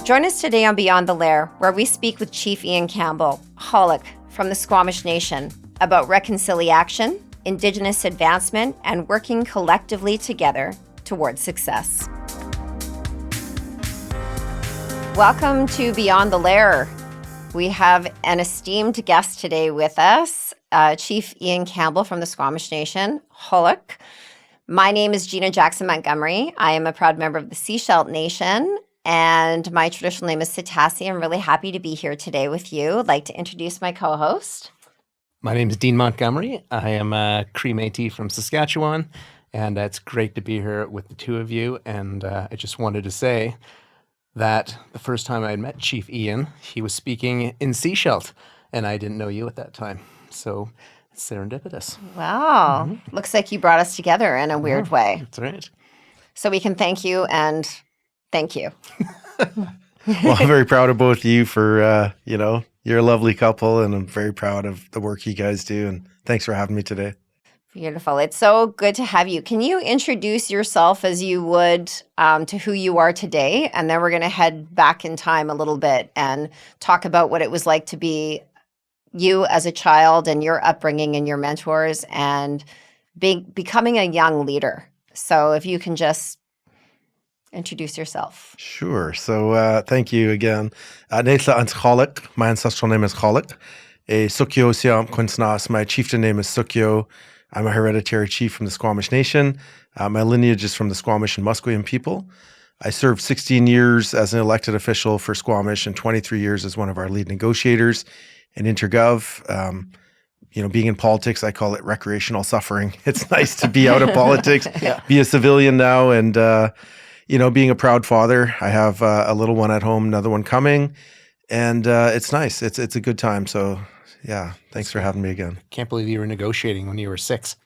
Join us today on Beyond the Lair, where we speak with Chief Ian Campbell, Holic from the Squamish Nation, about Reconcili-action, Indigenous advancement, and working collectively together towards success. Welcome to Beyond the Lair. We have an esteemed guest today with us, Chief Ian Campbell from the Squamish Nation, Holic. My name is Gina Jackson Montgomery. I am a proud member of the Seashell Nation, and my traditional name is Sitassi. I'm really happy to be here today with you. I'd like to introduce my co-host. My name is Dean Montgomery. I am a Cree Métis from Saskatchewan, and it's great to be here with the two of you. And I just wanted to say that the first time I had met Chief Ian, he was speaking in Seashell, and I didn't know you at that time. So it's serendipitous. Wow. Mm-hmm. Looks like you brought us together in a weird way. That's right. So we can thank you and thank you. Well, I'm very proud of both of you for, you're a lovely couple, and I'm very proud of the work you guys do. And thanks for having me today. Beautiful. It's so good to have you. Can you introduce yourself as you would to who you are today? And then we're going to head back in time a little bit and talk about what it was like to be you as a child and your upbringing and your mentors and becoming a young leader. So if you can just introduce yourself. Sure. So thank you again. Neitla ans Holic. My ancestral name is Holic. Sukyo Siam Quinsnas. My chieftain name is Sukyo. I'm a hereditary chief from the Squamish Nation. My lineage is from the Squamish and Musqueam people. I served 16 years as an elected official for Squamish and 23 years as one of our lead negotiators in Intergov. Being in politics, I call it recreational suffering. It's nice to be out of politics, be a civilian now, and being a proud father. I have a little one at home, another one coming, and it's nice. It's a good time. So, yeah, thanks for having me again. Can't believe you were negotiating when you were 6.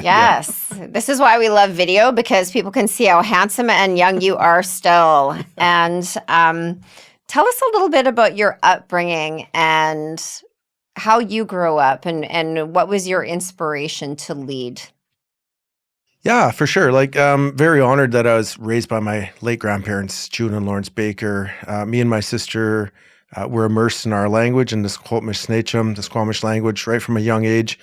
Yes. This is why we love video, because people can see how handsome and young you are still. And tell us a little bit about your upbringing and how you grew up and what was your inspiration to lead? Yeah, for sure. Very honored that I was raised by my late grandparents, June and Lawrence Baker. Me and my sister were immersed in our language, in the Squamish Snachum, the Squamish language, right from a young age.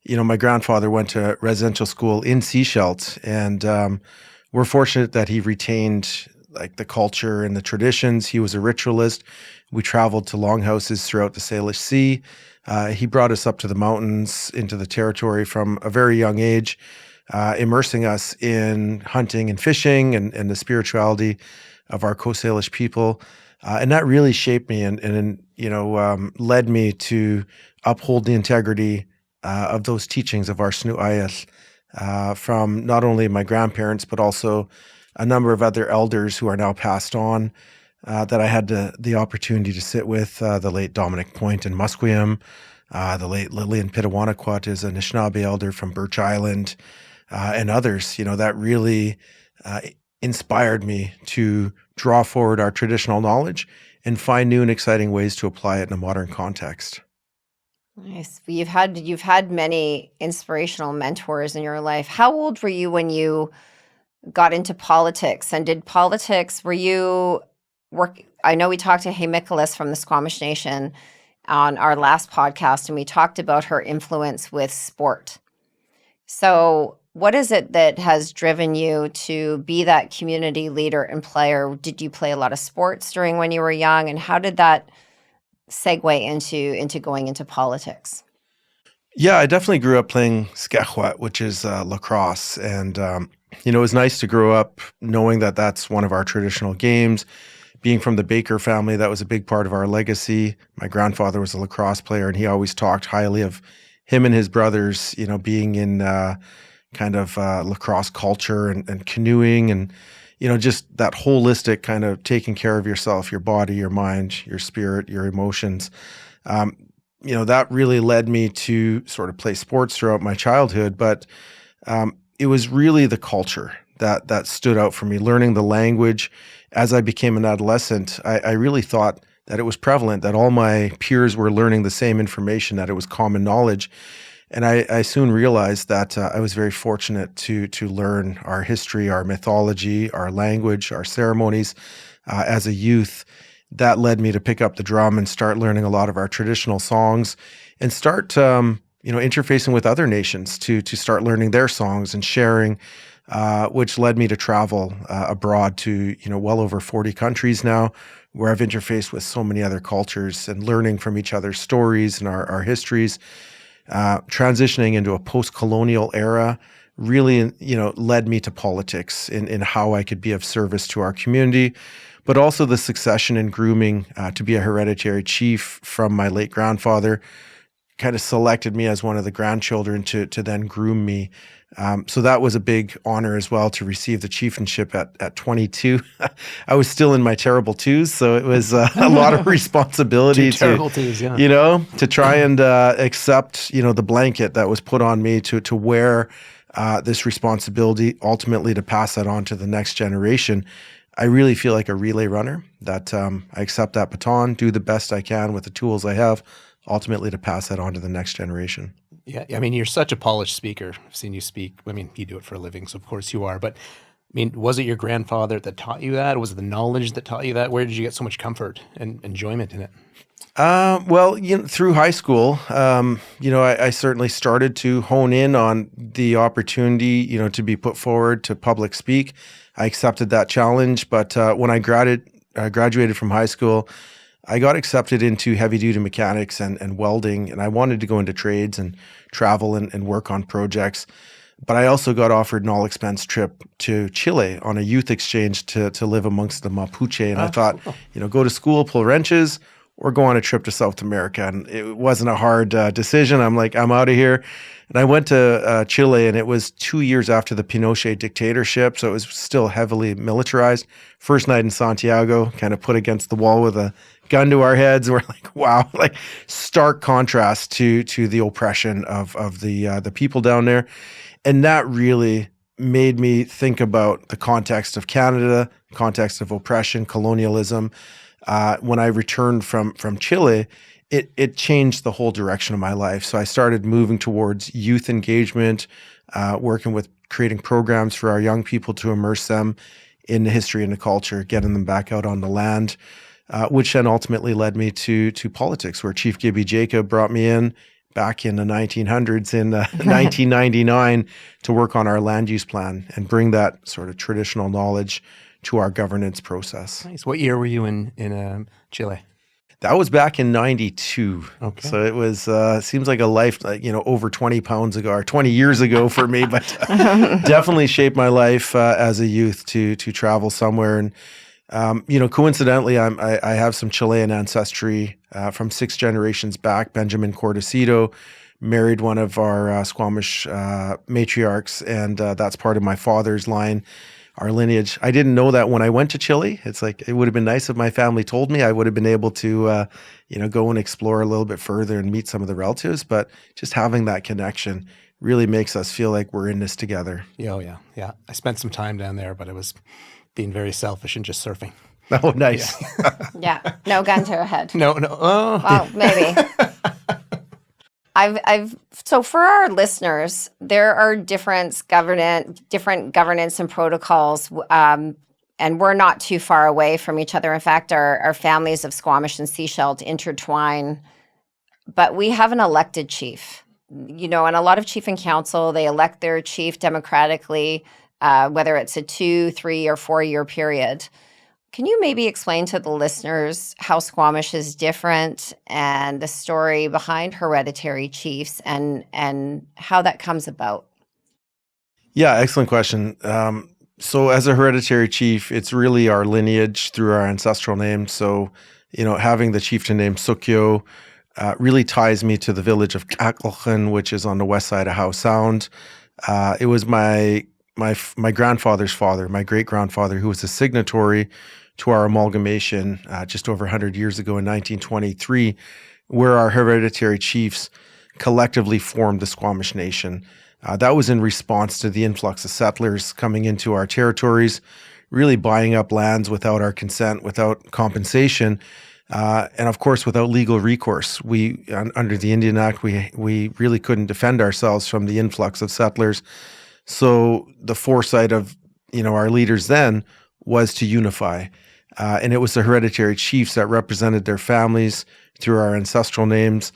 My grandfather went to residential school in Seashell, and we're fortunate that he retained the culture and the traditions. He was a ritualist. We traveled to longhouses throughout the Salish Sea. He brought us up to the mountains, into the territory from a very young age, immersing us in hunting and fishing and the spirituality of our Coast Salish people. And that really shaped me and led me to uphold the integrity of those teachings of our Snu Ayat from not only my grandparents, but also a number of other elders who are now passed on that I had the opportunity to sit with. The late Dominic Point in Musqueam, the late Lillian Pitawanakwat is a Anishinaabe elder from Birch Island, and others. That really inspired me to draw forward our traditional knowledge and find new and exciting ways to apply it in a modern context. Nice. You've had many inspirational mentors in your life. How old were you when you got into politics? And were you work? I know we talked to Nicholas from the Squamish Nation on our last podcast, and we talked about her influence with sport. So what is it that has driven you to be that community leader and player? Did you play a lot of sports during when you were young? And how did that segue into going into politics? Yeah, I definitely grew up playing skechwat, which is lacrosse. And, it was nice to grow up knowing that that's one of our traditional games. Being from the Baker family, that was a big part of our legacy. My grandfather was a lacrosse player, and he always talked highly of him and his brothers, being in lacrosse culture and canoeing and, just that holistic kind of taking care of yourself, your body, your mind, your spirit, your emotions. That really led me to sort of play sports throughout my childhood. But it was really the culture that stood out for me, learning the language. As I became an adolescent, I really thought that it was prevalent, that all my peers were learning the same information, that it was common knowledge. And I soon realized that I was very fortunate to learn our history, our mythology, our language, our ceremonies, as a youth, that led me to pick up the drum and start learning a lot of our traditional songs and start, interfacing with other nations to start learning their songs and sharing, which led me to travel abroad to, well over 40 countries now, where I've interfaced with so many other cultures and learning from each other's stories and our histories. Transitioning into a post-colonial era really, led me to politics in how I could be of service to our community, but also the succession and grooming to be a hereditary chief from my late grandfather kind of selected me as one of the grandchildren to then groom me. So that was a big honor as well to receive the chieftainship at 22. I was still in my terrible twos, so it was a lot of responsibility to try and accept, the blanket that was put on me to wear this responsibility, ultimately to pass that on to the next generation. I really feel like a relay runner that I accept that baton, do the best I can with the tools I have, ultimately to pass that on to the next generation. Yeah, I mean, you're such a polished speaker. I've seen you speak. I mean, you do it for a living, so of course you are. But I mean, was it your grandfather that taught you that? Was it the knowledge that taught you that? Where did you get so much comfort and enjoyment in it? Well, through high school, I certainly started to hone in on the opportunity, to be put forward to public speak. I accepted that challenge, but when I graduated from high school, I got accepted into heavy-duty mechanics and welding, and I wanted to go into trades and travel and work on projects. But I also got offered an all-expense trip to Chile on a youth exchange to live amongst the Mapuche. And I thought, go to school, pull wrenches, or go on a trip to South America. And it wasn't a hard decision. I'm like, I'm out of here. And I went to Chile, and it was 2 years after the Pinochet dictatorship, so it was still heavily militarized. First night in Santiago, kind of put against the wall with a gun to our heads. We're like, wow, like stark contrast to the oppression of the people down there. And that really made me think about the context of Canada, context of oppression, colonialism. When I returned from Chile, it changed the whole direction of my life. So I started moving towards youth engagement, working with creating programs for our young people to immerse them in the history and the culture, getting them back out on the land, which then ultimately led me to politics, where Chief Gibby Jacob brought me in back in the 1900s in 1999 to work on our land use plan and bring that sort of traditional knowledge to our governance process. Nice. What year were you in Chile? That was back in 92. Okay. So it was, seems like a life, over 20 pounds ago or 20 years ago for me, but definitely shaped my life as a youth to travel somewhere. And, coincidentally, I have some Chilean ancestry from 6 generations back. Benjamin Cordecido married one of our Squamish matriarchs, and that's part of my father's line, our lineage. I didn't know that when I went to Chile. It's like, it would have been nice if my family told me. I would have been able to, go and explore a little bit further and meet some of the relatives. But just having that connection really makes us feel like we're in this together. Oh, yeah. I spent some time down there, but it was being very selfish and just surfing. Oh, nice. Yeah. No gun to her head. No. Oh. Well, maybe. So for our listeners, there are different governance and protocols, and we're not too far away from each other. In fact, our families of Squamish and Sechelt intertwine, but we have an elected chief, and a lot of chief and council, they elect their chief democratically, whether it's a 2, 3, or 4-year period. Can you maybe explain to the listeners how Squamish is different and the story behind hereditary chiefs and how that comes about? Yeah, excellent question. So as a hereditary chief, it's really our lineage through our ancestral name. So, having the chieftain named Sukyo really ties me to the village of Kakelchen, which is on the west side of Howe Sound. It was my grandfather's father, my great-grandfather, who was a signatory to our amalgamation just over 100 years ago in 1923, where our hereditary chiefs collectively formed the Squamish Nation. That was in response to the influx of settlers coming into our territories, really buying up lands without our consent, without compensation, and of course, without legal recourse. We, under the Indian Act, we really couldn't defend ourselves from the influx of settlers. So the foresight of our leaders then was to unify. And it was the hereditary chiefs that represented their families through our ancestral names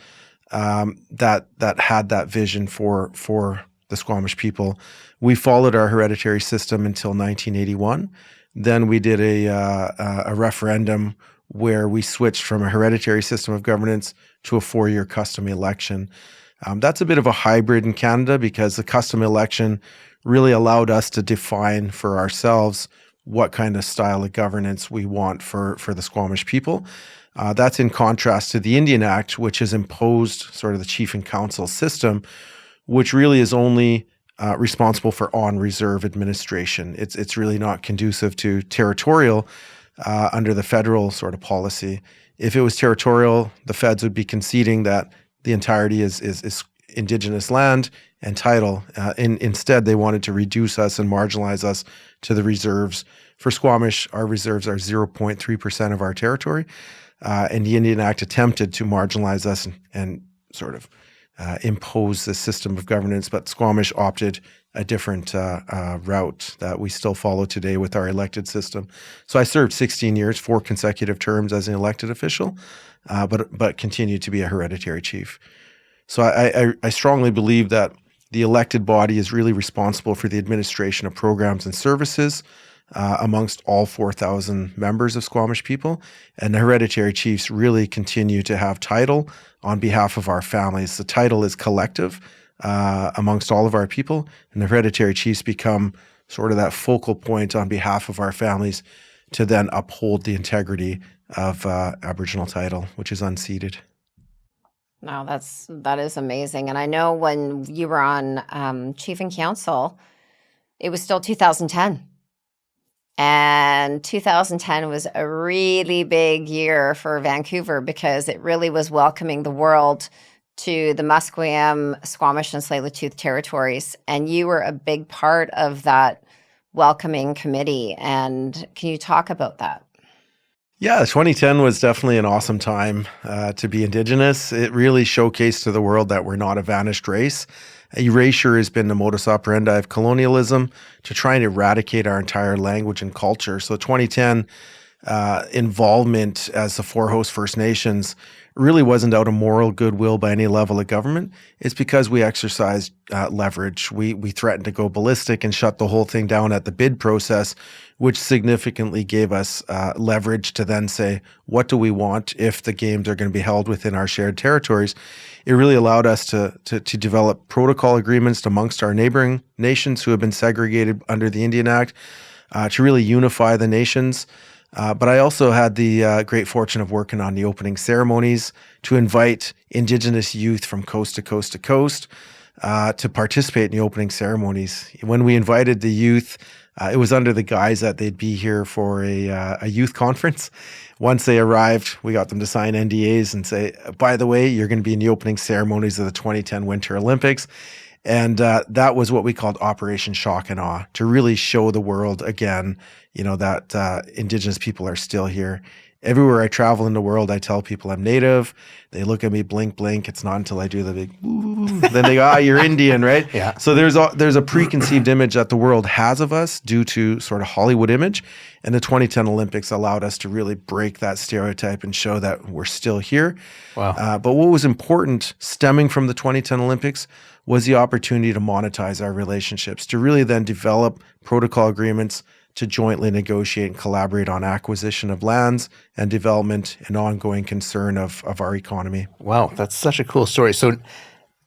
that had that vision for the Squamish people. We followed our hereditary system until 1981. Then we did a referendum where we switched from a hereditary system of governance to a 4-year custom election. That's a bit of a hybrid in Canada because the custom election really allowed us to define for ourselves what kind of style of governance we want for the Squamish people. That's in contrast to the Indian Act, which has imposed sort of the chief and council system, which really is only responsible for on-reserve administration. It's really not conducive to territorial under the federal sort of policy. If it was territorial, the feds would be conceding that the entirety is Indigenous land and title. Instead, they wanted to reduce us and marginalize us to the reserves. For Squamish, our reserves are 0.3% of our territory, and the Indian Act attempted to marginalize us and sort of impose this system of governance, but Squamish opted a different route that we still follow today with our elected system. So I served 16 years, 4 consecutive terms as an elected official, but continued to be a hereditary chief. So I strongly believe that the elected body is really responsible for the administration of programs and services amongst all 4,000 members of Squamish people. And the hereditary chiefs really continue to have title on behalf of our families. The title is collective amongst all of our people, and the hereditary chiefs become sort of that focal point on behalf of our families to then uphold the integrity of Aboriginal title, which is unceded. No, that is amazing. And I know when you were on Chief and Council, it was still 2010. And 2010 was a really big year for Vancouver because it really was welcoming the world to the Musqueam, Squamish, and Tsleil-Waututh territories. And you were a big part of that welcoming committee. And can you talk about that? Yeah, 2010 was definitely an awesome time to be Indigenous. It really showcased to the world that we're not a vanished race. Erasure has been the modus operandi of colonialism to try and eradicate our entire language and culture. So 2010 involvement as the 4 host First Nations really wasn't out of moral goodwill by any level of government. It's because we exercised leverage. We threatened to go ballistic and shut the whole thing down at the bid process, which significantly gave us leverage to then say, what do we want if the games are going to be held within our shared territories? It really allowed us to develop protocol agreements amongst our neighboring nations who have been segregated under the Indian Act to really unify the nations. But I also had the great fortune of working on the opening ceremonies to invite Indigenous youth from coast to coast to coast to participate in the opening ceremonies. When we invited the youth, it was under the guise that they'd be here for a youth conference. Once they arrived, we got them to sign NDAs and say, by the way, you're going to be in the opening ceremonies of the 2010 Winter Olympics. And that was what we called Operation Shock and Awe, to really show the world again, that Indigenous people are still here. Everywhere I travel in the world, I tell people I'm Native. They look at me, blink, blink. It's not until I do the big, ooh, then they go, you're Indian, right? Yeah. So there's a preconceived image that the world has of us due to sort of Hollywood image. And the 2010 Olympics allowed us to really break that stereotype and show that we're still here. Wow. But what was important stemming from the 2010 Olympics was the opportunity to monetize our relationships, to really then develop protocol agreements to jointly negotiate and collaborate on acquisition of lands and development and ongoing concern of our economy. Wow, that's such a cool story. So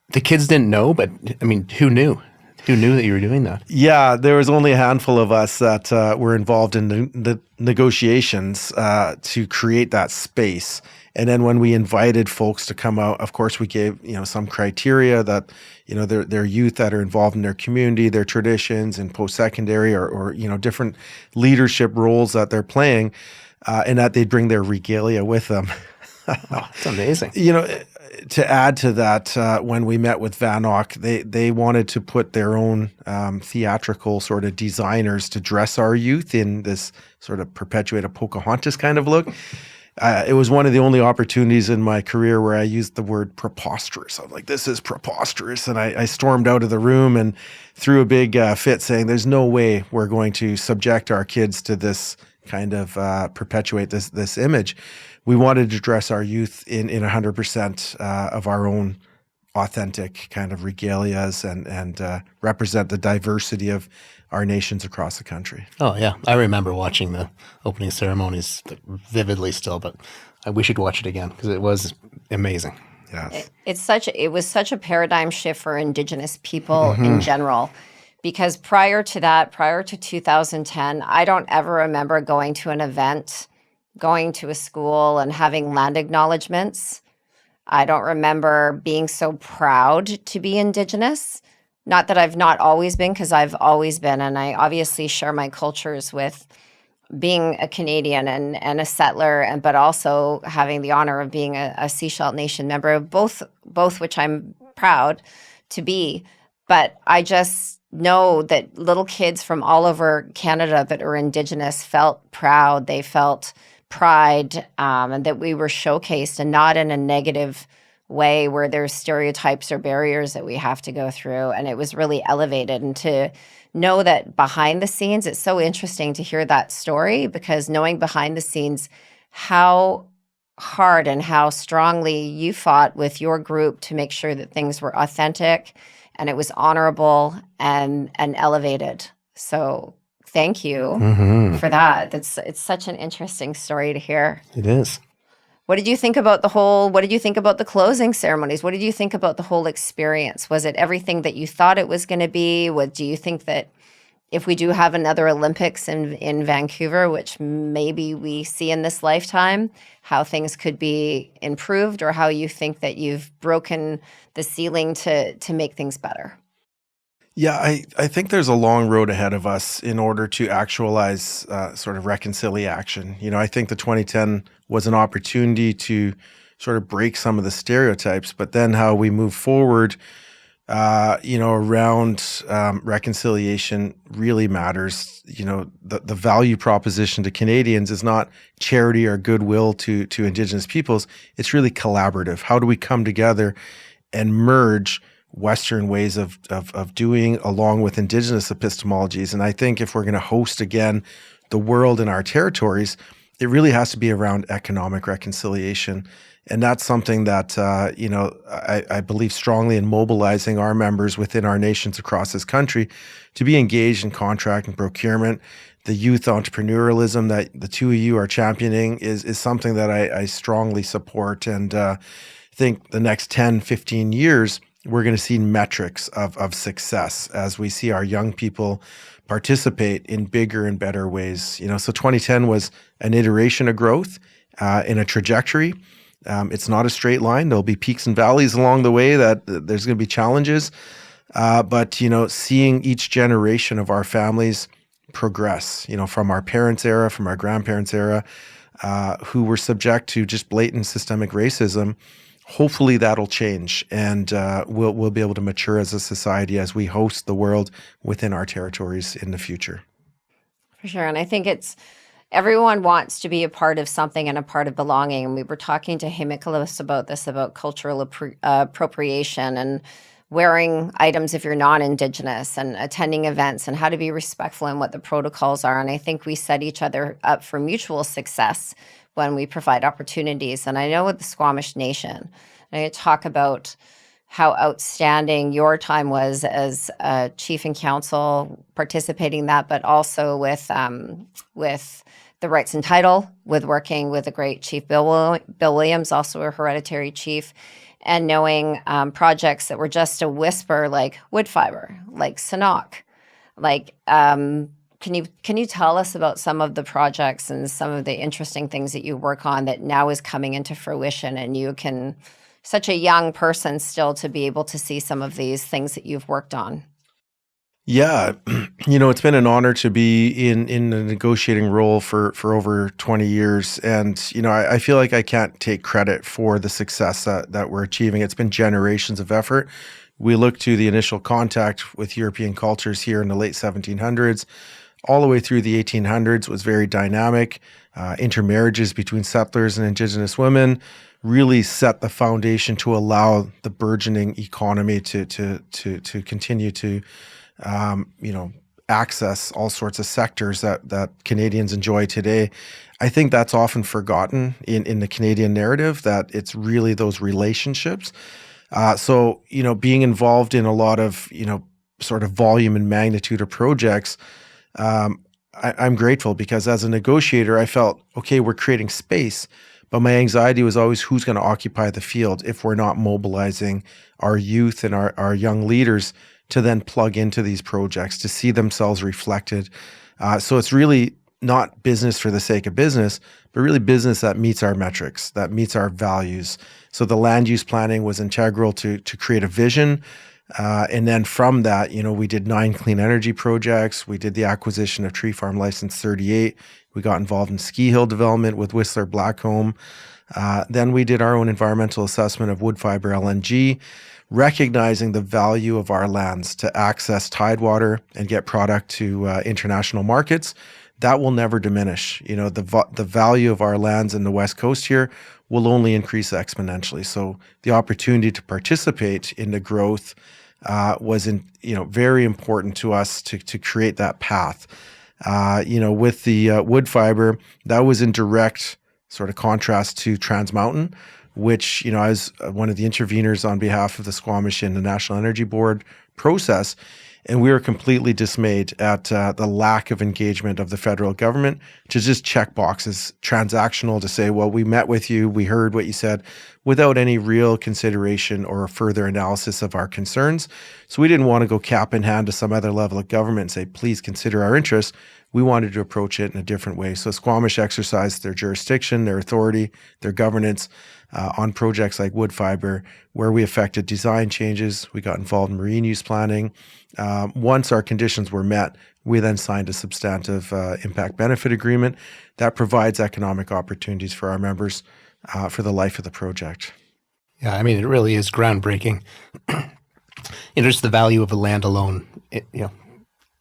the kids didn't know, but I mean, who knew? Who knew that you were doing that? Yeah, there was only a handful of us that were involved in the negotiations to create that space. And then when we invited folks to come out, of course, we gave some criteria that they're youth that are involved in their community, their traditions, and post-secondary or different leadership roles that they're playing, and that they'd bring their regalia with them. Oh, that's amazing. To add to that, when we met with VANOC, they wanted to put their own theatrical sort of designers to dress our youth in this sort of perpetuate a Pocahontas kind of look. It was one of the only opportunities in my career where I used the word preposterous. I'm like, this is preposterous. And I stormed out of the room and threw a big fit saying, there's no way we're going to subject our kids to this kind of perpetuate this image. We wanted to dress our youth in 100% of our own authentic kind of regalias and represent the diversity of our nations across the country. Oh yeah, I remember watching the opening ceremonies vividly still, but we should watch it again because it was amazing. Yes. It was such a paradigm shift for Indigenous people in general, because prior to 2010, I don't ever remember going to an event, going to a school and having land acknowledgements. I don't remember being so proud to be Indigenous. Not that I've not always been, because I've always been, and I obviously share my cultures with being a Canadian and a settler, but also having the honor of being a Sechelt Nation member, both which I'm proud to be. But I just know that little kids from all over Canada that are Indigenous felt proud. They felt pride, and that we were showcased, and not in a negative way where there's stereotypes or barriers that we have to go through. And it was really elevated. And to know that behind the scenes, it's so interesting to hear that story, because knowing behind the scenes how hard and how strongly you fought with your group to make sure that things were authentic and it was honorable and elevated. So thank you for that. It's such an interesting story to hear. It is. What did you think about the closing ceremonies? What did you think about the whole experience? Was it everything that you thought it was going to be? Do you think that if we do have another Olympics in Vancouver, which maybe we see in this lifetime, how things could be improved, or how you think that you've broken the ceiling to make things better? Yeah, I think there's a long road ahead of us in order to actualize sort of Reconcili-action. I think the 2010 was an opportunity to sort of break some of the stereotypes, but then how we move forward, around reconciliation really matters. The value proposition to Canadians is not charity or goodwill to Indigenous peoples. It's really collaborative. How do we come together and merge Western ways of doing along with Indigenous epistemologies? And I think if we're going to host again the world in our territories, it really has to be around economic reconciliation. And that's something that, I believe strongly in mobilizing our members within our nations across this country to be engaged in contract and procurement. The youth entrepreneurialism that the two of you are championing is something that I strongly support. And think the next 10, 15 years, we're going to see metrics of success as we see our young people participate in bigger and better ways. So 2010 was an iteration of growth in a trajectory. It's not a straight line. There'll be peaks and valleys along the way, that there's going to be challenges. But seeing each generation of our families progress, from our parents' era, from our grandparents' era, who were subject to just blatant systemic racism, hopefully that'll change, and we'll be able to mature as a society as we host the world within our territories in the future. For sure. And I think everyone wants to be a part of something and a part of belonging. And we were talking to Nicholas about this, about cultural appropriation and wearing items if you're non-Indigenous, and attending events, and how to be respectful and what the protocols are. And I think we set each other up for mutual success when we provide opportunities. And I know with the Squamish Nation, I talk about how outstanding your time was as chief and council participating in that, but also with the rights and title, with working with the great Chief Bill Williams, also a hereditary chief, and knowing projects that were just a whisper, like wood fiber, like Sanok, like Can you tell us about some of the projects and some of the interesting things that you work on that now is coming into fruition, and you can, such a young person still, to be able to see some of these things that you've worked on? Yeah, it's been an honor to be in a negotiating role for over 20 years. And, I feel like I can't take credit for the success that we're achieving. It's been generations of effort. We look to the initial contact with European cultures here in the late 1700s. All the way through the 1800s was very dynamic. Intermarriages between settlers and Indigenous women really set the foundation to allow the burgeoning economy to continue to, access all sorts of sectors that Canadians enjoy today. I think that's often forgotten in the Canadian narrative, that it's really those relationships. So, being involved in a lot of, sort of volume and magnitude of projects, I'm grateful, because as a negotiator, I felt, okay, we're creating space, but my anxiety was always who's going to occupy the field if we're not mobilizing our youth and our young leaders to then plug into these projects, to see themselves reflected. So it's really not business for the sake of business, but really business that meets our metrics, that meets our values. So the land use planning was integral to create a vision. And then from that, we did 9 clean energy projects. We did the acquisition of Tree Farm License 38. We got involved in ski hill development with Whistler Blackcomb. Then we did our own environmental assessment of wood fiber LNG, recognizing the value of our lands to access tidewater and get product to international markets. That will never diminish. The value of our lands in the West Coast here will only increase exponentially. So the opportunity to participate in the growth was very important to us to create that path. With the wood fiber, that was in direct sort of contrast to Trans Mountain, which, I was one of the interveners on behalf of the Squamish in the National Energy Board process. And we were completely dismayed at the lack of engagement of the federal government to just check boxes, transactional, to say, well, we met with you, we heard what you said, without any real consideration or further analysis of our concerns. So we didn't want to go cap in hand to some other level of government and say, please consider our interests. We wanted to approach it in a different way. So Squamish exercised their jurisdiction, their authority, their governance on projects like wood fiber, where we affected design changes. We got involved in marine use planning. Once our conditions were met, we then signed a substantive impact benefit agreement that provides economic opportunities for our members for the life of the project. Yeah, I mean, it really is groundbreaking. Just the value of the land alone,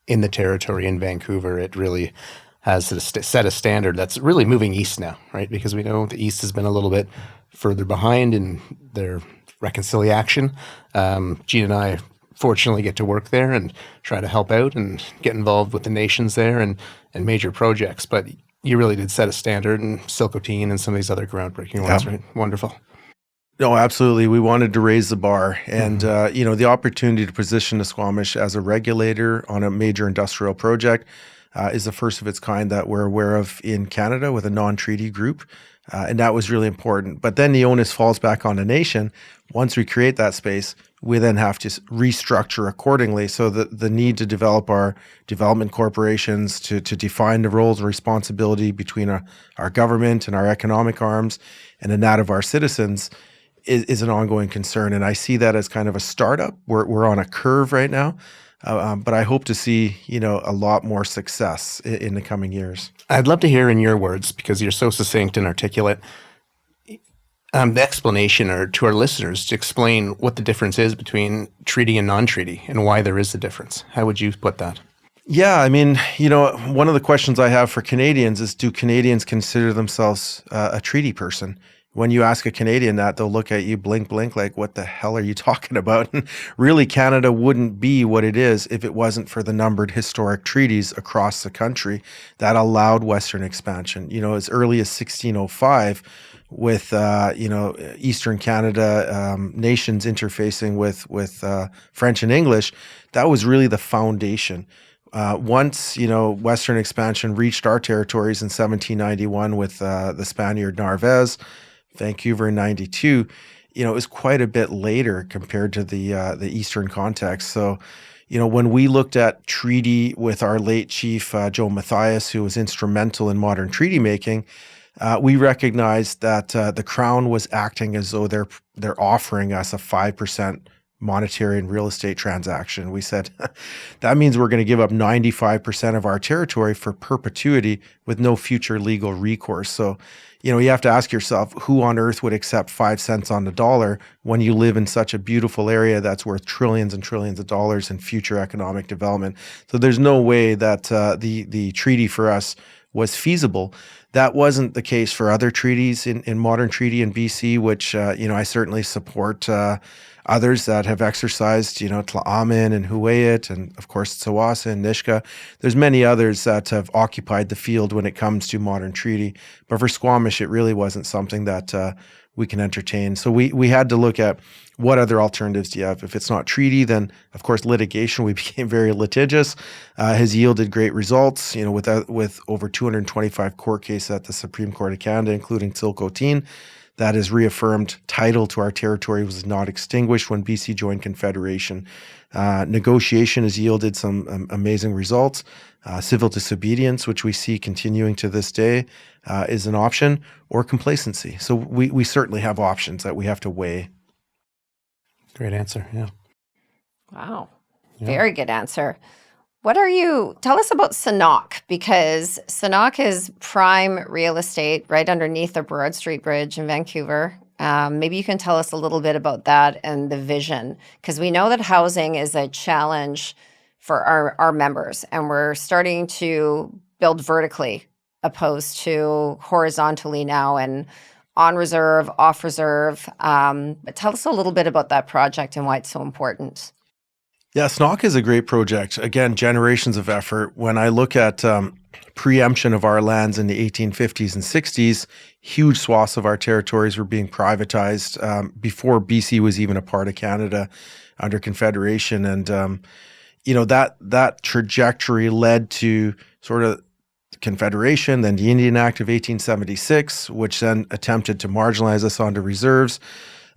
in the territory in Vancouver, it really has set a standard that's really moving east now, right? Because we know the east has been a little bit further behind in their Reconcili-action. Gene and I fortunately get to work there and try to help out and get involved with the nations there and major projects. But you really did set a standard in Silcoteen and some of these other groundbreaking ones, right? Wonderful. No, absolutely. We wanted to raise the bar, and the opportunity to position the Squamish as a regulator on a major industrial project is the first of its kind that we're aware of in Canada with a non-treaty group, and that was really important. But then the onus falls back on the nation. Once we create that space, we then have to restructure accordingly. So the need to develop our development corporations, to define the roles and responsibility between our government and our economic arms, and then that of our citizens is an ongoing concern. And I see that as kind of a startup. We're on a curve right now, but I hope to see, a lot more success in the coming years. I'd love to hear in your words, because you're so succinct and articulate, the explanation, or to our listeners, to explain what the difference is between treaty and non-treaty and why there is a difference. How would you put that? Yeah, I mean, one of the questions I have for Canadians is, do Canadians consider themselves a treaty person? When you ask a Canadian that, they'll look at you, blink, like, what the hell are you talking about? And really, Canada wouldn't be what it is if it wasn't for the numbered historic treaties across the country that allowed Western expansion. As early as 1605, with Eastern Canada nations interfacing with French and English, that was really the foundation. Once Western expansion reached our territories in 1791 with the Spaniard Narvaez, Vancouver in 92, it was quite a bit later compared to the Eastern context. So, when we looked at treaty with our late chief, Joe Mathias, who was instrumental in modern treaty making, we recognized that the Crown was acting as though they're offering us a 5% monetary and real estate transaction. We said, that means we're going to give up 95% of our territory for perpetuity with no future legal recourse. So, you have to ask yourself, who on earth would accept 5 cents on the dollar when you live in such a beautiful area that's worth trillions and trillions of dollars in future economic development? So there's no way that the treaty for us was feasible. That wasn't the case for other treaties in modern treaty in BC, which, I certainly support others that have exercised, Tla'amin and Huayet, and of course Tsawwassen and Nishka. There's many others that have occupied the field when it comes to modern treaty. But for Squamish, it really wasn't something that we can entertain. So we had to look at what other alternatives do you have? If it's not treaty, then of course litigation. We became very litigious. Has yielded great results. With over 225 court cases at the Supreme Court of Canada, including Tsilcotin, that has reaffirmed title to our territory was not extinguished when BC joined Confederation. Negotiation has yielded some amazing results. Civil disobedience, which we see continuing to this day, is an option, or complacency. So we certainly have options that we have to weigh. Great answer. Yeah. Wow. Yeah. Very good answer. Tell us about Sanok, because Sanok is prime real estate right underneath the Broad Street Bridge in Vancouver. Maybe you can tell us a little bit about that and the vision, because we know that housing is a challenge for our members, and we're starting to build vertically opposed to horizontally now, and on reserve, off reserve. But tell us a little bit about that project and why it's so important. Yeah, SNOC is a great project. Again, generations of effort. When I look at preemption of our lands in the 1850s and 60s, huge swaths of our territories were being privatized before BC was even a part of Canada under Confederation. And, that trajectory led to sort of Confederation, then the Indian Act of 1876, which then attempted to marginalize us onto reserves.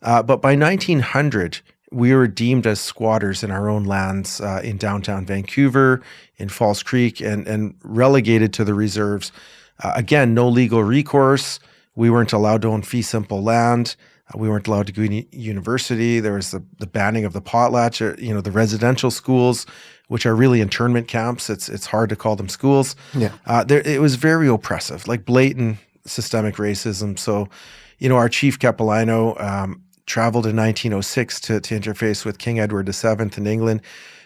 But by 1900, we were deemed as squatters in our own lands in downtown Vancouver, in False Creek, and relegated to the reserves. Again, no legal recourse. We weren't allowed to own fee simple land. We weren't allowed to go to university. There was the banning of the potlatch, the residential schools, which are really internment camps. It's hard to call them schools. Yeah. It was very oppressive, like blatant systemic racism. So, our chief Capellino traveled in 1906 to interface with King Edward VII in England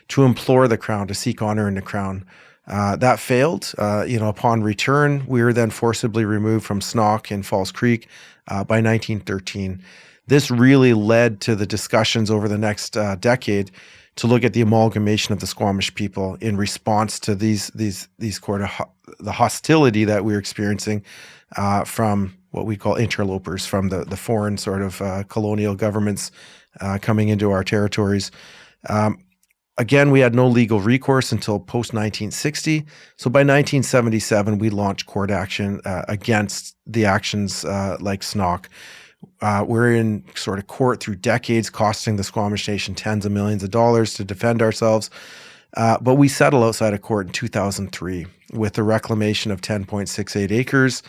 to implore the crown, to seek honor in the crown. That failed. Upon return, we were then forcibly removed from Snock in False Creek by 1913. This really led to the discussions over the next decade to look at the amalgamation of the Squamish people in response to these the hostility that we were experiencing from what we call interlopers, from the foreign sort of colonial governments coming into our territories. Again, we had no legal recourse until post-1960. So by 1977, we launched court action against the actions like SNOC. We're in sort of court through decades, costing the Squamish Nation tens of millions of dollars to defend ourselves. But we settled outside of court in 2003 with the reclamation of 10.68 acres,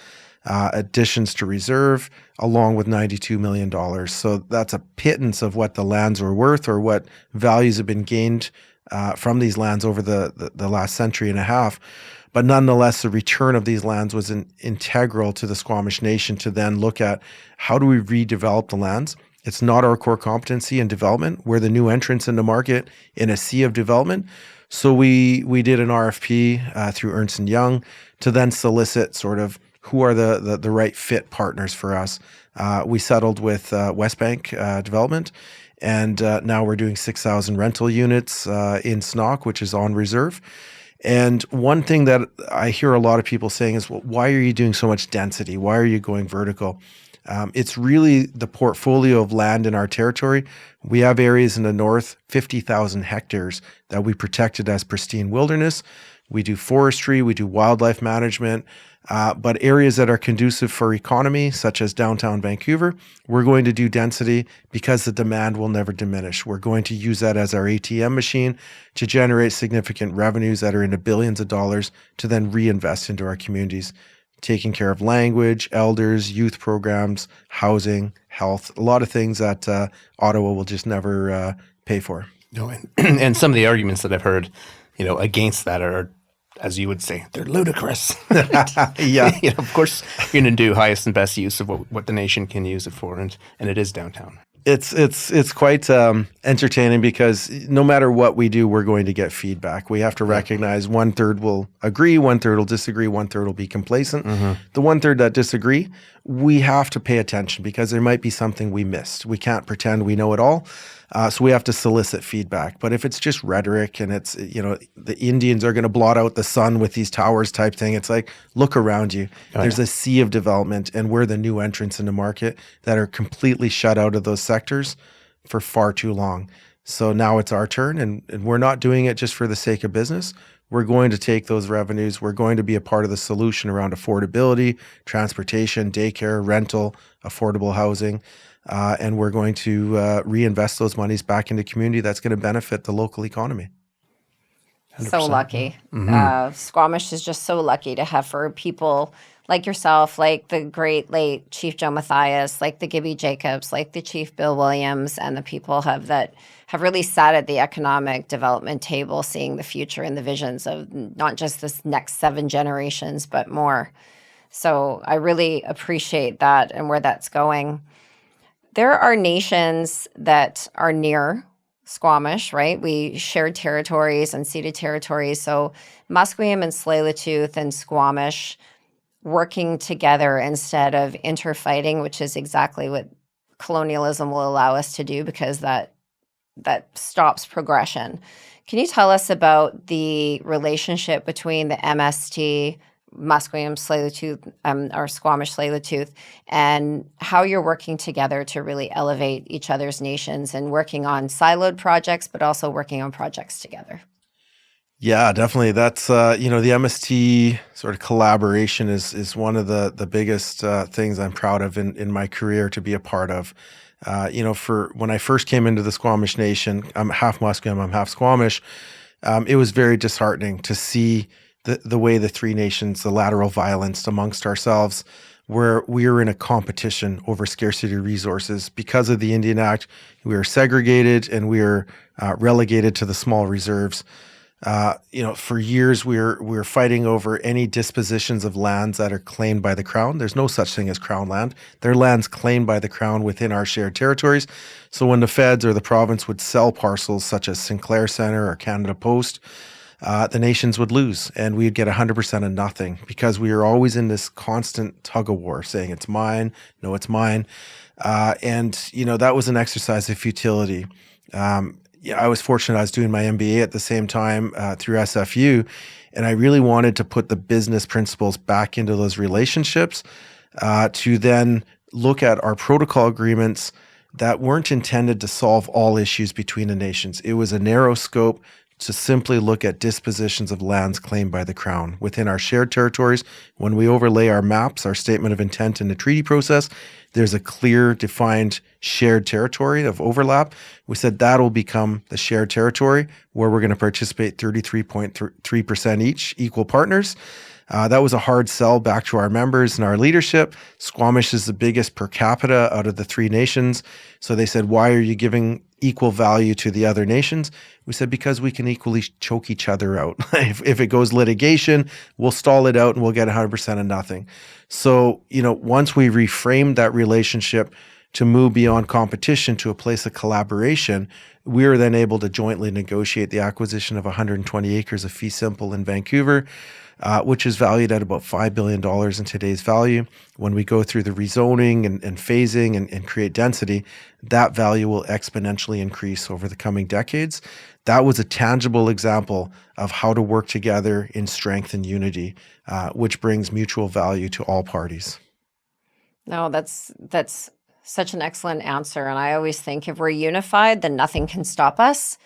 additions to reserve, along with $92 million. So that's a pittance of what the lands were worth, or what values have been gained from these lands over the last century and a half. But nonetheless, the return of these lands was integral to the Squamish Nation to then look at how do we redevelop the lands. It's not our core competency in development. We're the new entrants in the market in a sea of development. So we did an RFP through Ernst & Young to then solicit sort of who are the right fit partners for us. We settled with Westbank Development, and now we're doing 6,000 rental units in Snock, which is on reserve. And one thing that I hear a lot of people saying is, well, why are you doing so much density? Why are you going vertical? It's really the portfolio of land in our territory. We have areas in the north, 50,000 hectares that we protected as pristine wilderness. We do forestry, we do wildlife management, but areas that are conducive for economy, such as downtown Vancouver, we're going to do density because the demand will never diminish. We're going to use that as our ATM machine to generate significant revenues that are in the billions of dollars to then reinvest into our communities, taking care of language, elders, youth programs, housing, health, a lot of things that Ottawa will just never pay for. No, and some of the arguments that I've heard, against that are, as you would say, they're ludicrous. Yeah. Of course, you're going to do highest and best use of what the nation can use it for, and it is downtown. It's quite entertaining because no matter what we do, we're going to get feedback. We have to recognize 1/3 will agree, 1/3 will disagree, 1/3 will be complacent. The 1/3 that disagree, we have to pay attention because there might be something we missed. We can't pretend we know it all. So we have to solicit feedback. But if it's just rhetoric and it's, the Indians are going to blot out the sun with these towers type thing, it's like, look around you. There's a sea of development, and we're the new entrants in the market that are completely shut out of those sectors for far too long. So now it's our turn, and we're not doing it just for the sake of business. We're going to take those revenues. We're going to be a part of the solution around affordability, transportation, daycare, rental, affordable housing. And we're going to reinvest those monies back into community that's going to benefit the local economy. 100%. So lucky. Squamish is just so lucky to have for people like yourself, like the great late Chief Joe Mathias, like the Gibby Jacobs, like the Chief Bill Williams, and the people have really sat at the economic development table, seeing the future and the visions of not just this next 7 generations, but more. So I really appreciate that and where that's going. There are nations that are near Squamish, right? We shared territories and ceded territories. So Musqueam and Tsleil-Waututh and Squamish working together instead of interfighting, which is exactly what colonialism will allow us to do because that stops progression. Can you tell us about the relationship between the MST, Musqueam, Tsleil-Waututh, or Squamish, Tsleil-Waututh, and how you're working together to really elevate each other's nations and working on siloed projects, but also working on projects together? Yeah, definitely. That's, the MST sort of collaboration is one of the biggest things I'm proud of in my career to be a part of. For when I first came into the Squamish Nation, I'm half Musqueam, I'm half Squamish. It was very disheartening to see the way the three nations, the lateral violence amongst ourselves, where we were in a competition over scarcity resources. Because of the Indian Act, we were segregated and we were relegated to the small reserves. For years we were fighting over any dispositions of lands that are claimed by the Crown. There's no such thing as Crown land. They're lands claimed by the Crown within our shared territories. So when the feds or the province would sell parcels such as Sinclair Centre or Canada Post, the nations would lose and we'd get 100% of nothing because we were always in this constant tug of war saying it's mine, no, it's mine. That was an exercise of futility. I was fortunate I was doing my MBA at the same time through SFU, and I really wanted to put the business principles back into those relationships to then look at our protocol agreements that weren't intended to solve all issues between the nations. It was a narrow scope to simply look at dispositions of lands claimed by the Crown within our shared territories. When we overlay our maps, our statement of intent in the treaty process, there's a clear, defined shared territory of overlap. We said that'll become the shared territory where we're going to participate 33.3% each, equal partners. That was a hard sell back to our members and our leadership. Squamish is the biggest per capita out of the three nations. So they said, why are you giving equal value to the other nations? We said, because we can equally choke each other out. If it goes litigation, we'll stall it out and we'll get 100% of nothing. So, once we reframed that relationship to move beyond competition to a place of collaboration, we were then able to jointly negotiate the acquisition of 120 acres of fee simple in Vancouver, which is valued at about $5 billion in today's value. When we go through the rezoning and phasing and create density, that value will exponentially increase over the coming decades. That was a tangible example of how to work together in strength and unity, which brings mutual value to all parties. No, that's such an excellent answer. And I always think if we're unified, then nothing can stop us.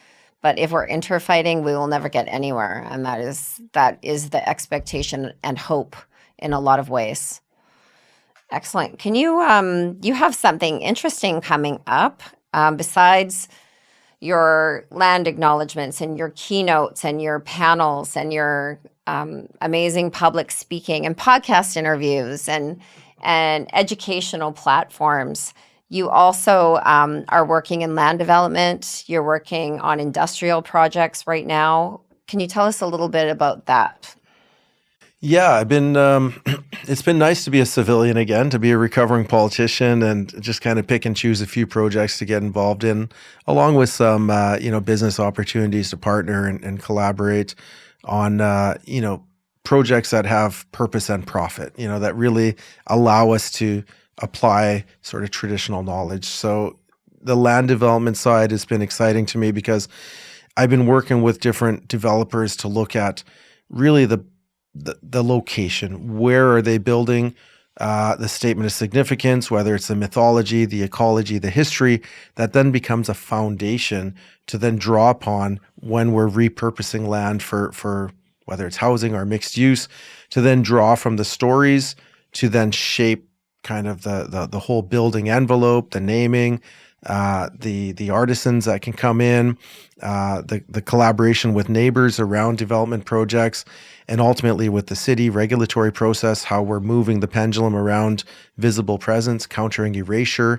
But if we're interfighting, we will never get anywhere. And that is the expectation and hope in a lot of ways. Excellent. Can you have something interesting coming up besides your land acknowledgements and your keynotes and your panels and your amazing public speaking and podcast interviews and educational platforms? You also are working in land development. You're working on industrial projects right now. Can you tell us a little bit about that? Yeah, I've been. It's been nice to be a civilian again, to be a recovering politician, and just kind of pick and choose a few projects to get involved in, along with some, business opportunities to partner and collaborate on, projects that have purpose and profit. That really allow us to apply sort of traditional knowledge. So the land development side has been exciting to me because I've been working with different developers to look at really the location. Where are they building? The statement of significance, whether it's the mythology, the ecology, the history, that then becomes a foundation to then draw upon when we're repurposing land for whether it's housing or mixed use, to then draw from the stories to then shape kind of the whole building envelope, the naming, the artisans that can come in, the collaboration with neighbors around development projects, and ultimately with the city regulatory process, how we're moving the pendulum around visible presence, countering erasure.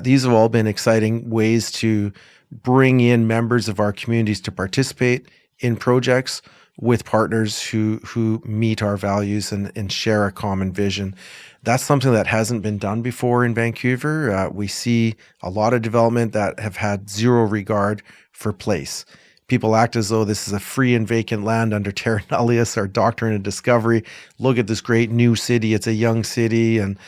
These have all been exciting ways to bring in members of our communities to participate in projects with partners who meet our values and share a common vision. That's something that hasn't been done before in Vancouver. We see a lot of development that have had zero regard for place. People act as though this is a free and vacant land under terra nullius or doctrine of discovery. Look at this great new city. It's a young city, and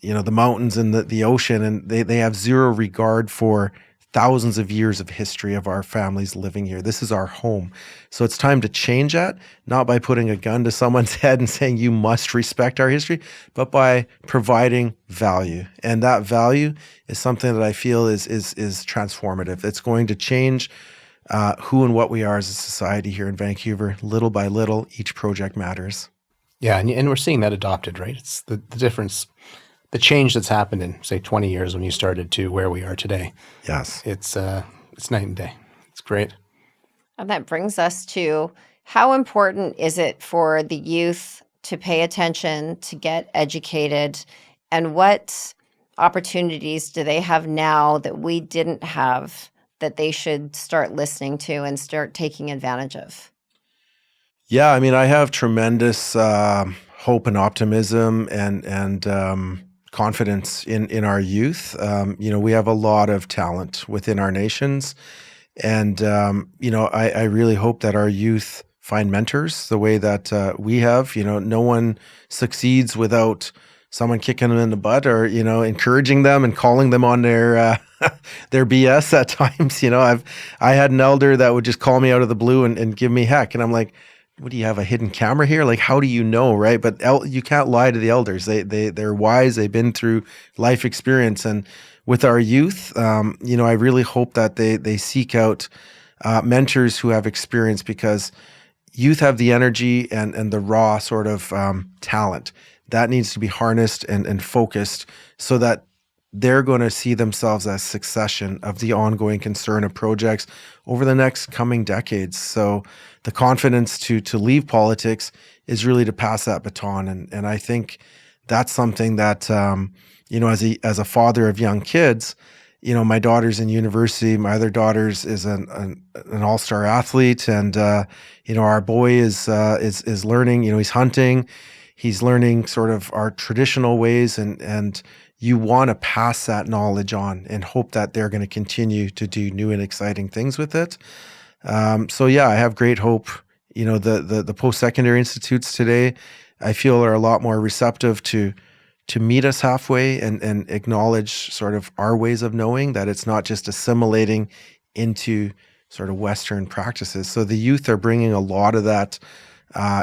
the mountains and the ocean, and they have zero regard for thousands of years of history of our families living here. This is our home. So it's time to change that, not by putting a gun to someone's head and saying you must respect our history, but by providing value. And that value is something that I feel is transformative. It's going to change who and what we are as a society here in Vancouver. Little by little, each project matters. Yeah, and we're seeing that adopted, right? It's the difference, the change that's happened in, say, 20 years when you started to where we are today. Yes. It's night and day. It's great. And that brings us to, how important is it for the youth to pay attention, to get educated, and what opportunities do they have now that we didn't have that they should start listening to and start taking advantage of? Yeah, I mean, I have tremendous hope and optimism and confidence in our youth. We have a lot of talent within our nations, and I really hope that our youth find mentors the way that we have. No one succeeds without someone kicking them in the butt or encouraging them and calling them on their their BS at times. I had an elder that would just call me out of the blue and give me heck, and I'm like, what do you have, a hidden camera here? Like, how do you know, right? But you can't lie to the elders. They're wise. They've been through life experience. And with our youth, I really hope that they seek out mentors who have experience, because youth have the energy and the raw sort of talent that needs to be harnessed and focused, so that they're going to see themselves as succession of the ongoing concern of projects over the next coming decades. So the confidence to leave politics is really to pass that baton. And I think that's something that, as a father of young kids, my daughter's in university. My other daughter's is an all-star athlete. And, our boy is learning, he's hunting, he's learning sort of our traditional ways, and you want to pass that knowledge on and hope that they're going to continue to do new and exciting things with it. So yeah, I have great hope. The post-secondary institutes today, I feel, are a lot more receptive to meet us halfway and acknowledge sort of our ways of knowing, that it's not just assimilating into sort of Western practices. So the youth are bringing a lot of that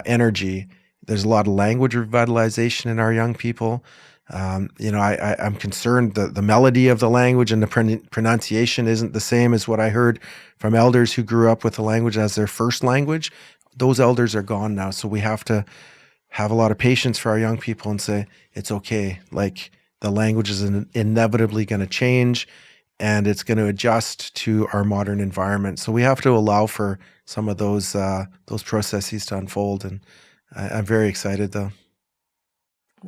energy. There's a lot of language revitalization in our young people. I'm concerned the melody of the language and the pronunciation isn't the same as what I heard from elders who grew up with the language as their first language. Those elders are gone now. So we have to have a lot of patience for our young people and say, it's okay. Like, the language is inevitably going to change, and it's going to adjust to our modern environment. So we have to allow for some of those processes to unfold. And I'm very excited, though.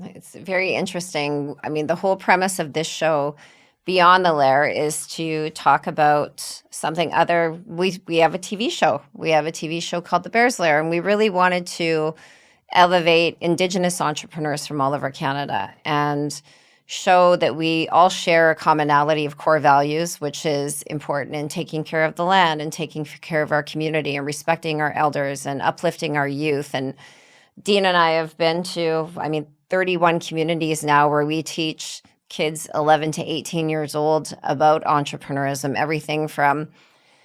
It's very interesting. I mean, the whole premise of this show, Beyond the Lair, is to talk about something other. We have a TV show. We have a TV show called The Bear's Lair, and we really wanted to elevate Indigenous entrepreneurs from all over Canada and show that we all share a commonality of core values, which is important in taking care of the land and taking care of our community and respecting our elders and uplifting our youth. And Dean and I have been to, 31 communities now where we teach kids 11 to 18 years old about entrepreneurism, everything from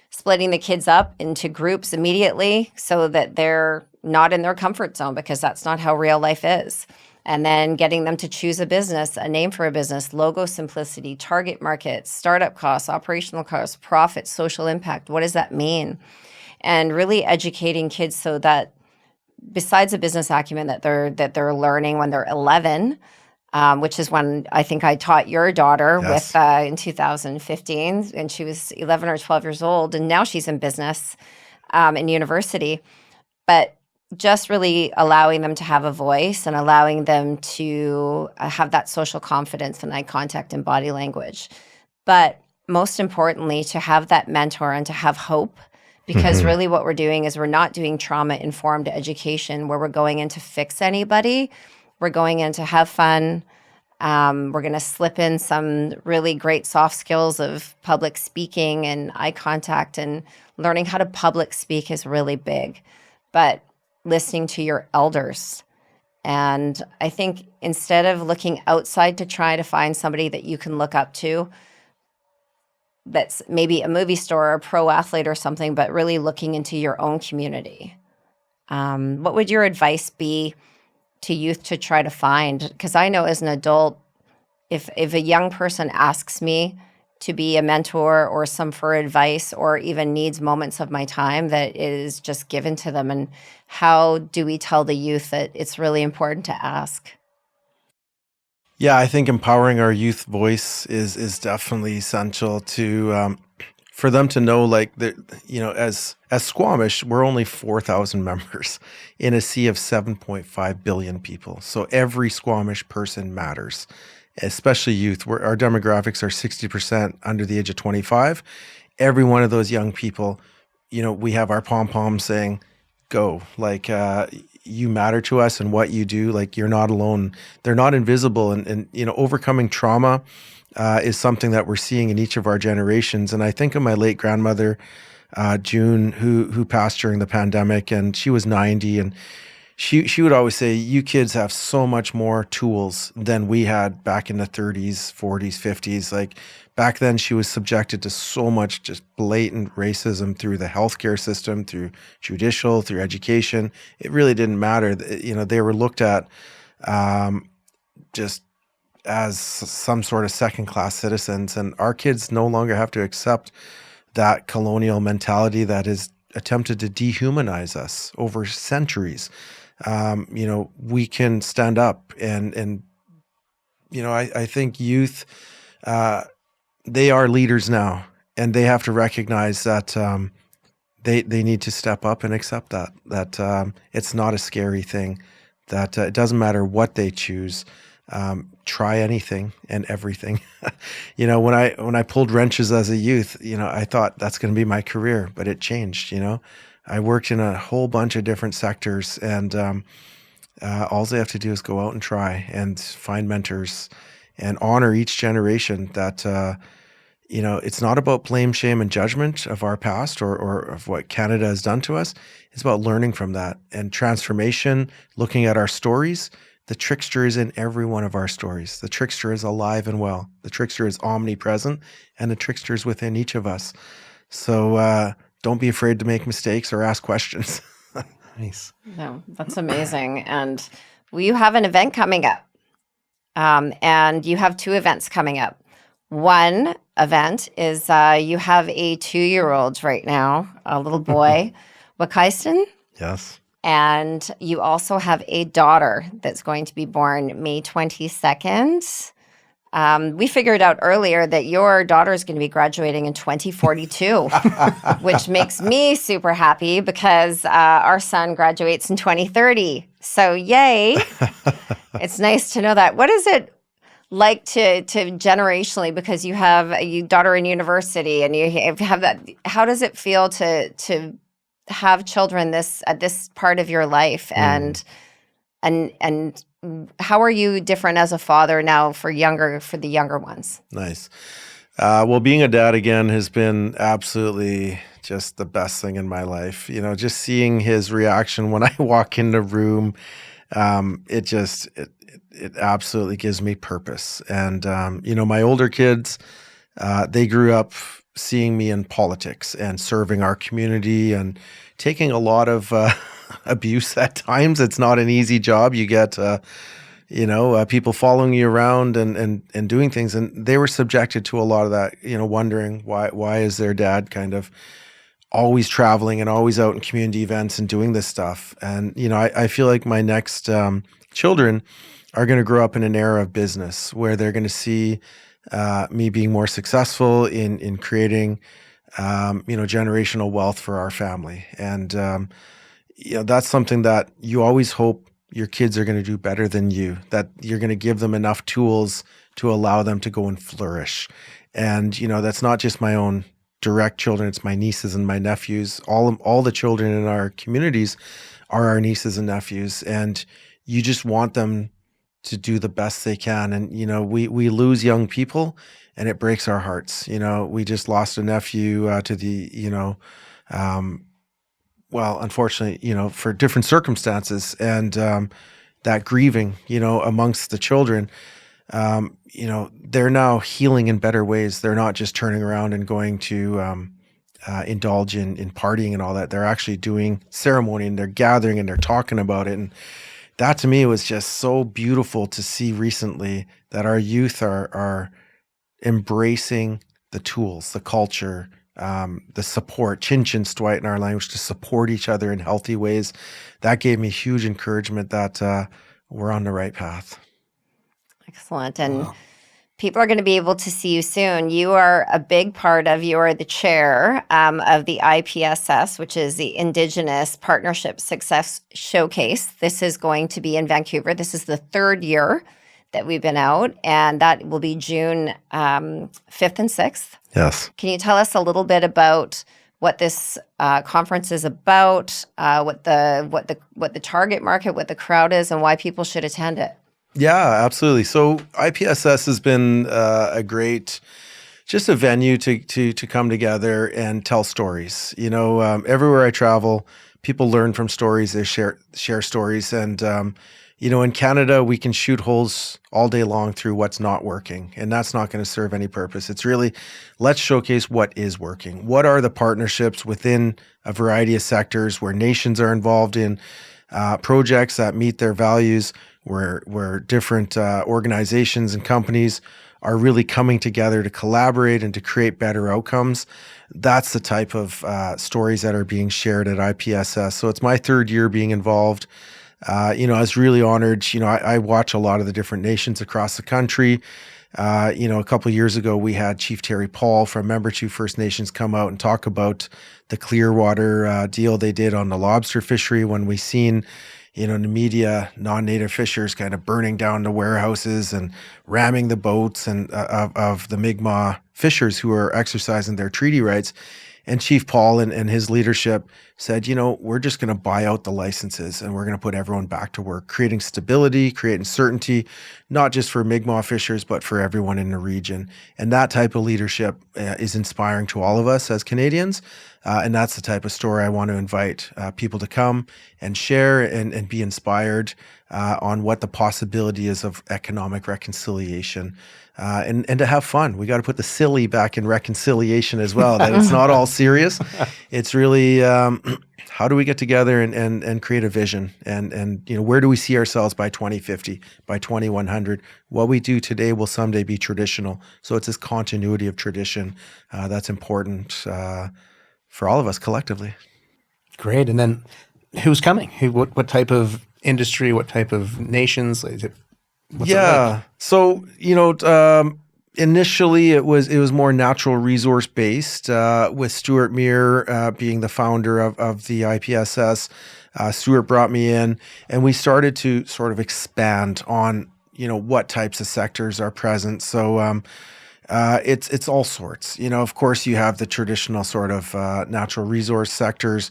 splitting the kids up into groups immediately so that they're not in their comfort zone, because that's not how real life is. And then getting them to choose a business, a name for a business, logo simplicity, target market, startup costs, operational costs, profit, social impact. What does that mean? And really educating kids so that besides a business acumen that they're learning when they're 11, which is when I think I taught your daughter Yes. with in 2015, and she was 11 or 12 years old, and now she's in business in university. But just really allowing them to have a voice and allowing them to have that social confidence and eye contact and body language. But most importantly, to have that mentor and to have hope, because really what we're doing is we're not doing trauma-informed education where we're going in to fix anybody. We're going in to have fun. We're going to slip in some really great soft skills of public speaking and eye contact, and learning how to public speak is really big. But listening to your elders. And I think instead of looking outside to try to find somebody that you can look up to, that's maybe a movie star or a pro athlete or something, but really looking into your own community. What would your advice be to youth to try to find? Because I know as an adult, if a young person asks me to be a mentor or some for advice or even needs moments of my time, that it is just given to them. And how do we tell the youth that it's really important to ask? Yeah, I think empowering our youth voice is definitely essential to for them to know, like, that, as Squamish, we're only 4,000 members in a sea of 7.5 billion people. So every Squamish person matters, especially youth. Our demographics are 60% under the age of 25. Every one of those young people, we have our pom-poms saying, go, like, you matter to us, and what you do, like, you're not alone. They're not invisible. And overcoming trauma is something that we're seeing in each of our generations. And I think of my late grandmother, June, who passed during the pandemic, and she was 90, and she would always say, you kids have so much more tools than we had back in the 30s, 40s, 50s. Like, back then she was subjected to so much just blatant racism through the healthcare system, through judicial, through education. It really didn't matter. They were looked at just as some sort of second-class citizens. And our kids no longer have to accept that colonial mentality that has attempted to dehumanize us over centuries. We can stand up and I think youth, they are leaders now, and they have to recognize that they need to step up and accept that it's not a scary thing, that it doesn't matter what they choose. Try anything and everything. When I pulled wrenches as a youth, I thought that's going to be my career, but it changed. I worked in a whole bunch of different sectors, and all they have to do is go out and try and find mentors and honor each generation. That it's not about blame, shame, and judgment of our past or of what Canada has done to us. It's about learning from that and transformation, looking at our stories. The trickster is in every one of our stories. The trickster is alive and well. The trickster is omnipresent, and the trickster is within each of us. So don't be afraid to make mistakes or ask questions. Nice. No, that's amazing. And you have an event coming up, and you have two events coming up. One event is you have a 2-year-old right now, a little boy, Wakaiston. Yes. And you also have a daughter that's going to be born May 22nd. We figured out earlier that your daughter is going to be graduating in 2042, which makes me super happy because our son graduates in 2030. So yay. It's nice to know that. What is it like to generationally, because you have a daughter in university and you have that, how does it feel to have children at this part of your life, and And how are you different as a father now for the younger ones? Nice. Well, being a dad again has been absolutely just the best thing in my life. Just seeing his reaction when I walk in the room, it absolutely gives me purpose. And my older kids, they grew up seeing me in politics and serving our community and taking a lot of abuse at times. It's not an easy job. You get people following you around and doing things, and they were subjected to a lot of that. Wondering why is their dad kind of always traveling and always out in community events and doing this stuff. And I feel like my next children are going to grow up in an era of business where they're going to see me being more successful in creating generational wealth for our family. And that's something that you always hope your kids are going to do better than you, that you're going to give them enough tools to allow them to go and flourish. And that's not just my own direct children, it's my nieces and my nephews. All the children in our communities are our nieces and nephews, and you just want them to do the best they can. And we lose young people and it breaks our hearts. We just lost a nephew to the unfortunately, for different circumstances, and that grieving, amongst the children, they're now healing in better ways. They're not just turning around and going to indulge in partying and all that. They're actually doing ceremony, and they're gathering and they're talking about it. And that to me was just so beautiful to see recently, that our youth are embracing the tools, the culture, the support, chin chin stwite in our language, to support each other in healthy ways. That gave me huge encouragement that we're on the right path. Excellent. And people are going to be able to see you soon. You are the chair of the IPSS, which is the Indigenous Partnership Success Showcase. This is going to be in Vancouver. This is the third year that we've been out, and that will be June 5th and 6th. Yes. Can you tell us a little bit about what this conference is about, what the target market, what the crowd is, and why people should attend it? Yeah, absolutely. So IPSS has been just a venue to come together and tell stories. Everywhere I travel, people learn from stories. They share stories, and in Canada, we can shoot holes all day long through what's not working, and that's not going to serve any purpose. It's really, let's showcase what is working. What are the partnerships within a variety of sectors where nations are involved in projects that meet their values, where different organizations and companies are really coming together to collaborate and to create better outcomes. That's the type of stories that are being shared at IPSS. So it's my third year being involved. I was really honored. I watch a lot of the different nations across the country. A couple of years ago, we had Chief Terry Paul from Membertou First Nations come out and talk about the Clearwater deal they did on the lobster fishery, when we seen, in the media, non-native fishers kind of burning down the warehouses and ramming the boats and of the Mi'kmaq fishers who are exercising their treaty rights. And Chief Paul and his leadership said, we're just going to buy out the licenses and we're going to put everyone back to work, creating stability, creating certainty, not just for Mi'kmaq fishers, but for everyone in the region. And that type of leadership is inspiring to all of us as Canadians. And that's the type of story I want to invite people to come and share and be inspired on what the possibility is of economic reconciliation. And to have fun. We got to put the silly back in reconciliation as well, that it's not all serious. It's really, how do we get together and create a vision? And where do we see ourselves by 2050, by 2100? What we do today will someday be traditional. So it's this continuity of tradition that's important for all of us collectively. Great. And then who's coming? What type of industry, what type of nations? Is it? What's it like? So, initially it was more natural resource based, with Stuart Muir being the founder of the IPSS. Stuart brought me in, and we started to sort of expand on, what types of sectors are present. So, it's all sorts. Of course, you have the traditional sort of natural resource sectors,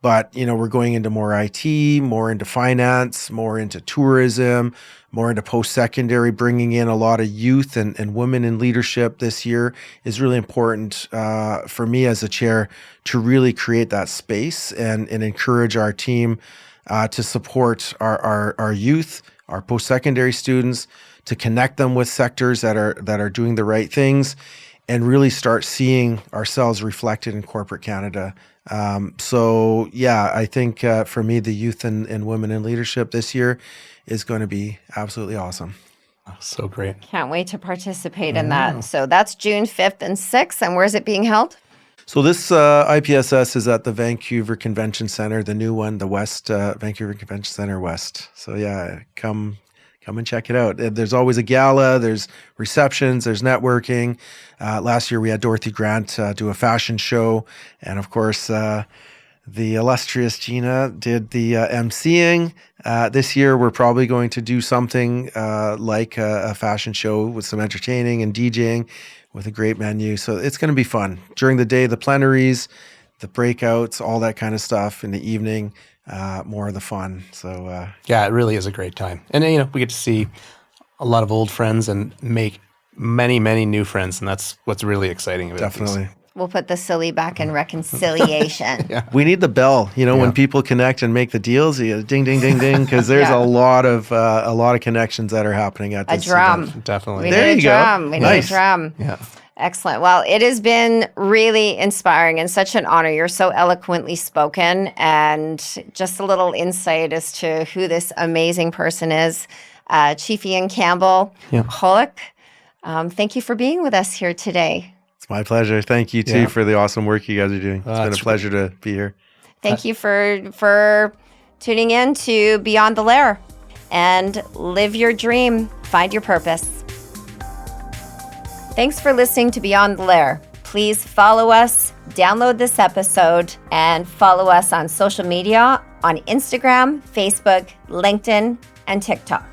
But, we're going into more IT, more into finance, more into tourism, more into post-secondary. Bringing in a lot of youth and women in leadership this year is really important for me as a chair to really create that space and encourage our team to support our youth, our post-secondary students, to connect them with sectors that are doing the right things, and really start seeing ourselves reflected in corporate Canada. I think for me, the youth and women in leadership this year is going to be absolutely awesome. Oh, so great. Can't wait to participate in that. So that's June 5th and 6th. And where is it being held? So this IPSS is at the Vancouver Convention Center, the new one, the West Vancouver Convention Center West. So come and check it out. There's always a gala, there's receptions, there's networking. Last year we had Dorothy Grant do a fashion show. And of course, the illustrious Gina did the emceeing. This year we're probably going to do something like a fashion show with some entertaining and DJing with a great menu. So it's going to be fun. During the day, the plenaries, the breakouts, all that kind of stuff. In the evening, more of the fun. So Yeah, it really is a great time. And, we get to see a lot of old friends and make many, many new friends. And that's what's really exciting about definitely. these. We'll put the silly back in Reconcili-action. We need the bell, when people connect and make the deals, you ding, ding, ding, ding, because there's a lot of connections that are happening at this drum. event. Definitely. We There need you a go. drum. We Nice. need a drum. Yeah. Excellent. Well, it has been really inspiring and such an honor. You're so eloquently spoken, and just a little insight as to who this amazing person is. Chief Ian Campbell, Holick, thank you for being with us here today. It's my pleasure. Thank you, too, for the awesome work you guys are doing. It's been a pleasure to be here. Thank you for tuning in to Beyond the Lair, and live your dream, find your purpose. Thanks for listening to Beyond the Lair. Please follow us, download this episode, and follow us on social media on Instagram, Facebook, LinkedIn, and TikTok.